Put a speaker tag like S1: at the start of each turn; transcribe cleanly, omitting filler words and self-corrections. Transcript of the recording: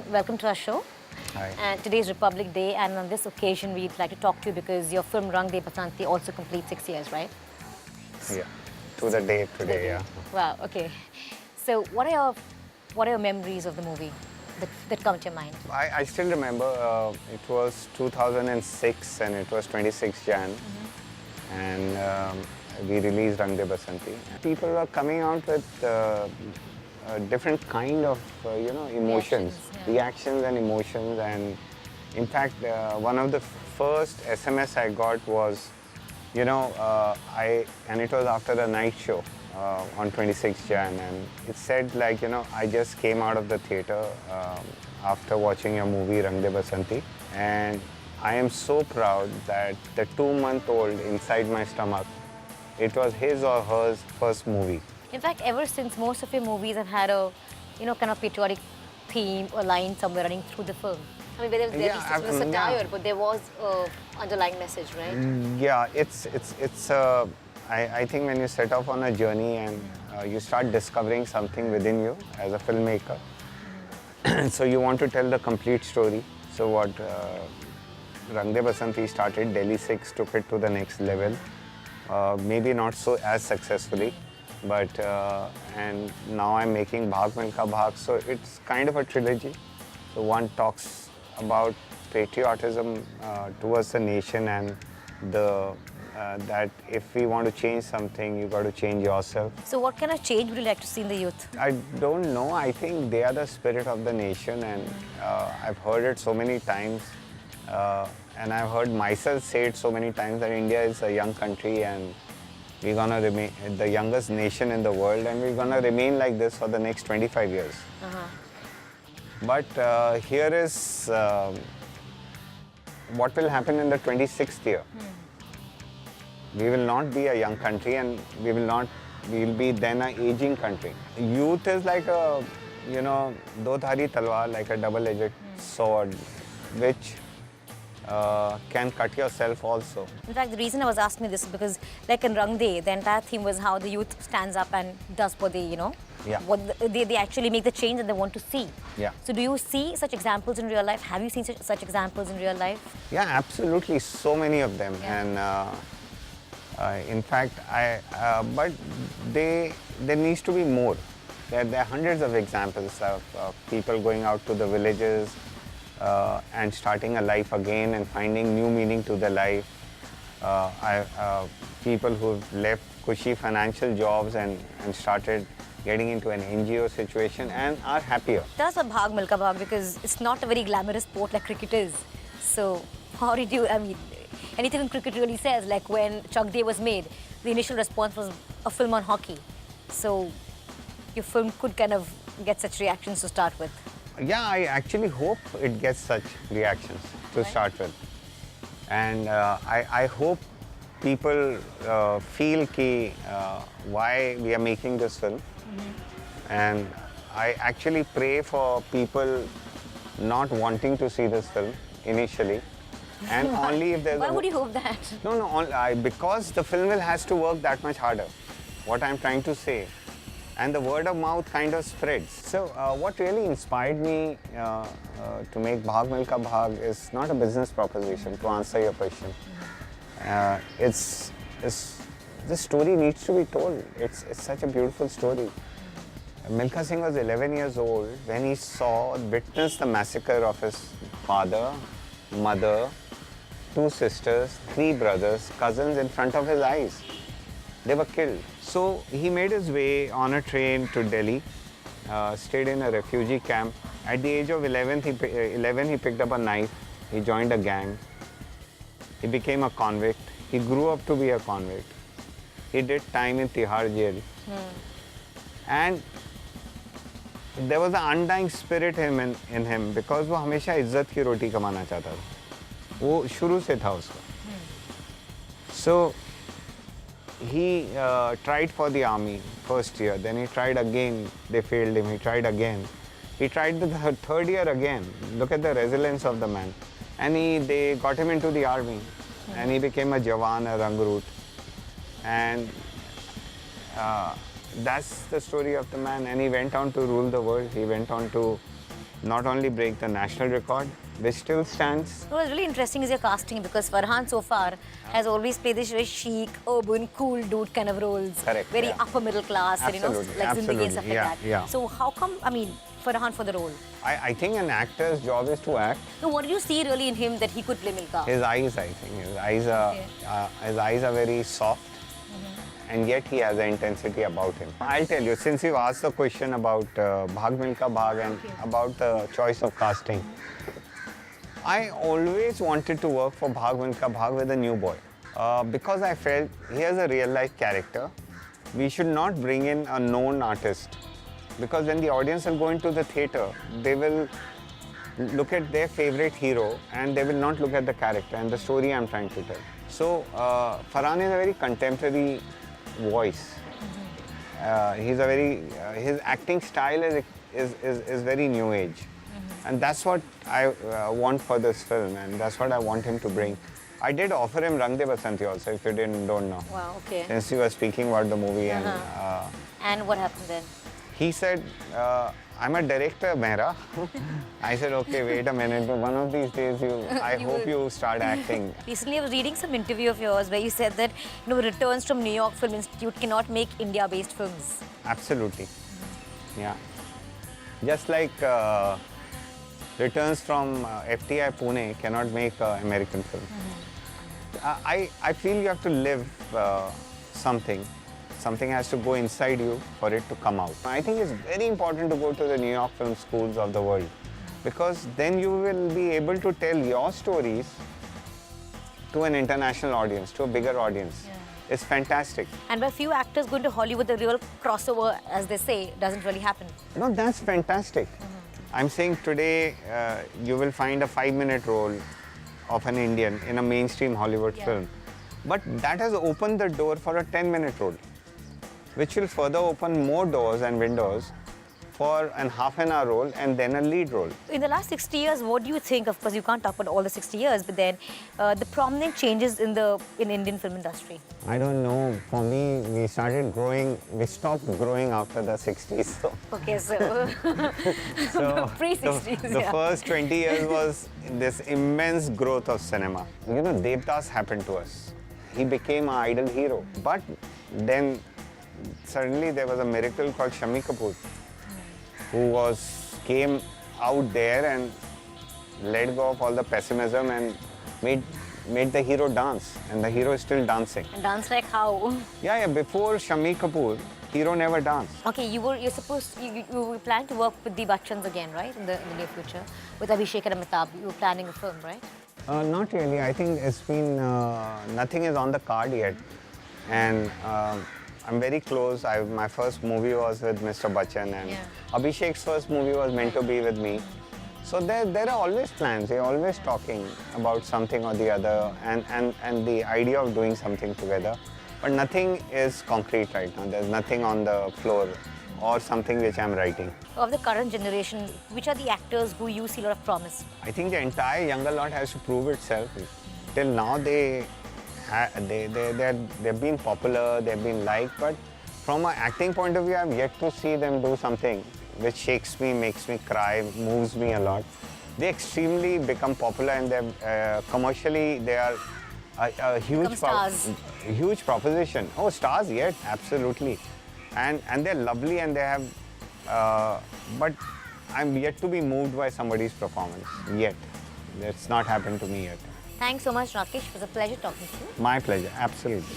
S1: Welcome to our show.
S2: Hi.
S1: And today is Republic Day, and on this occasion, we'd like to talk to you because your film Rang De Basanti also completes 6 years, right?
S2: Yeah. To the date today, yeah.
S1: Wow. Okay. So, what are your memories of the movie that come to your mind?
S2: I still remember it was 2006 and it was 26 Jan. And we released Rang De Basanti. People were coming out with a different kind of, emotions, reactions and emotions. And in fact, one of the first SMS I got was, and it was after the night show on 26 Jan, and it said like, I just came out of the theater after watching your movie Rang De Basanti, and I am so proud that the 2-month-old inside my stomach, it was his or hers first movie.
S1: In fact, ever since, most of your movies have had a, kind of patriotic theme or line somewhere running through the film. I mean, there was satire, but there was an underlying message, right?
S2: Yeah, I think when you set off on a journey and you start discovering something within you as a filmmaker, so you want to tell the complete story. So what Rang De Basanti started, Delhi 6 took it to the next level. Maybe not so as successfully, but and now I'm making Bhaag Milkha Bhaag, so it's kind of a trilogy. So one talks about patriotism towards the nation and that if we want to change something, you got to change yourself.
S1: So what kind of change would you like to see in the youth?
S2: I don't know. I think they are the spirit of the nation, and I've heard it so many times. And I've heard myself say it so many times that India is a young country and we're going to remain the youngest nation in the world, and we're going to remain like this for the next 25 years. But here is what will happen in the 26th year. We will not be a young country, and we will be then an aging country. Youth is like a, do-dhari talwar, like a double-edged sword, which can cut yourself also.
S1: In fact, the reason I was asking this is because, like in Rang De, the entire theme was how the youth stands up and does what they, they actually make the change that they want to see.
S2: Yeah.
S1: So do you see such examples in real life? Have you seen such examples in real life?
S2: Yeah, absolutely. So many of them.
S1: Yeah.
S2: And in fact, but there needs to be more. There are hundreds of examples of people going out to the villages, and starting a life again and finding new meaning to their life. People who've left cushy financial jobs and started getting into an NGO situation and are happier.
S1: Tell us about Bhaag Milkha Bhaag, because it's not a very glamorous sport like cricket is. So how did you, anything in cricket really says, like when Chak De was made, the initial response was a film on hockey. So your film could kind of get such reactions to start with.
S2: Yeah, I actually hope it gets such reactions to start with. And I hope people feel why we are making this film. And I actually pray for people not wanting to see this film initially. And only if there's
S1: Why would you hope that?
S2: No, because the film has to work that much harder. What I'm trying to say. And the word of mouth kind of spreads. So what really inspired me to make Bhaag Milkha Bhaag is not a business proposition, to answer your question. This story needs to be told. It's such a beautiful story. Milkha Singh was 11 years old when he witnessed the massacre of his father, mother, 2 sisters, 3 brothers, cousins in front of his eyes. They were killed. So he made his way on a train to Delhi, stayed in a refugee camp. At the age of 11, he picked up a knife. He joined a gang. He became a convict. He grew up to be a convict. He did time in Tihar jail. And there was an undying spirit in him because वो हमेशा इज्जत की रोटी कमाना चाहता था. वो शुरू से था उसका. So he tried for the army first year, then he tried again, they failed him, he tried again. He tried the third year again. Look at the resilience of the man. And they got him into the army, and he became a Jawan, a Rangroot. And that's the story of the man, and he went on to rule the world. He went on to not only break the national record, which still stands.
S1: What's really interesting is your casting because Farhan so far has always played this very chic, urban, cool dude kind of roles.
S2: Correct,
S1: Very
S2: yeah.
S1: upper middle class, and,
S2: Absolutely,
S1: like Zindagi and stuff
S2: absolutely,
S1: like that.
S2: yeah.
S1: So how come, Farhan for the role?
S2: I think an actor's job is to act.
S1: So what do you see really in him that he could play Milkha?
S2: His eyes, I think. His eyes are very soft. And yet he has an intensity about him. I'll tell you, since you asked the question about Bhaag Milkha Bhaag and about the choice of casting, I always wanted to work for Bhaag Milkha Bhaag with a new boy because I felt he has a real life character. We should not bring in a known artist because when the audience will go into the theatre, they will look at their favorite hero and they will not look at the character and the story I'm trying to tell. So Farhan is a very contemporary voice. He's a very his acting style is very new age, and that's what I want for this film, and that's what I want him to bring. I did offer him Rang De Basanti also, if you don't know.
S1: Wow, okay.
S2: Since you were speaking about the movie,
S1: And what happened then?
S2: he said, I'm a director, Mehra. I said, okay, wait a minute, but one of these days I hope you start acting.
S1: Recently, I was reading some interview of yours where you said that returns from New York Film Institute cannot make India-based films.
S2: Absolutely, yeah. Just like returns from FTI Pune cannot make American film. I feel you have to live something. Something has to go inside you for it to come out. I think it's very important to go to the New York film schools of the world because then you will be able to tell your stories to an international audience, to a bigger audience.
S1: Yeah.
S2: It's fantastic.
S1: And by few actors going to Hollywood, the real crossover, as they say, doesn't really happen.
S2: No, that's fantastic. I'm saying today you will find a 5-minute role of an Indian in a mainstream Hollywood film. But that has opened the door for a 10-minute role, which will further open more doors and windows for a half-an-hour role and then a lead role.
S1: In the last 60 years, what do you think? Of course, you can't talk about all the 60 years, but then the prominent changes in Indian film industry.
S2: I don't know. For me, we stopped growing after the 60s. So,
S1: Okay, so, pre-60s,
S2: the first 20 years was this immense growth of cinema. You know, Devdas happened to us. He became our idol hero. But then suddenly there was a miracle called Shammi Kapoor, who came out there and let go of all the pessimism and made the hero dance, and the hero is still dancing.
S1: And dance like how?
S2: Yeah, before Shammi Kapoor, hero never danced.
S1: Okay, you were planning to work with the Bachchans again, right? In the near future, with Abhishek and Amitabh, you were planning a film, right?
S2: Not really. I think it's been nothing is on the card yet, and I'm very close. My first movie was with Mr. Bachchan, and Abhishek's first movie was meant to be with me. So there are always plans. We're always talking about something or the other, and the idea of doing something together. But nothing is concrete right now. There's nothing on the floor or something which I'm writing.
S1: Of the current generation, which are the actors who you see a lot of promise?
S2: I think the entire younger lot has to prove itself. Till now, they've been popular, they've been liked, but from an acting point of view, I've yet to see them do something which shakes me, makes me cry, moves me a lot. They extremely become popular, and they're commercially they are a huge proposition. Oh, stars, yet, absolutely, and they're lovely, and they have. But I'm yet to be moved by somebody's performance. Yet, it's not happened to me yet.
S1: Thanks so much, Rakesh. It was a pleasure talking to you.
S2: My pleasure, absolutely.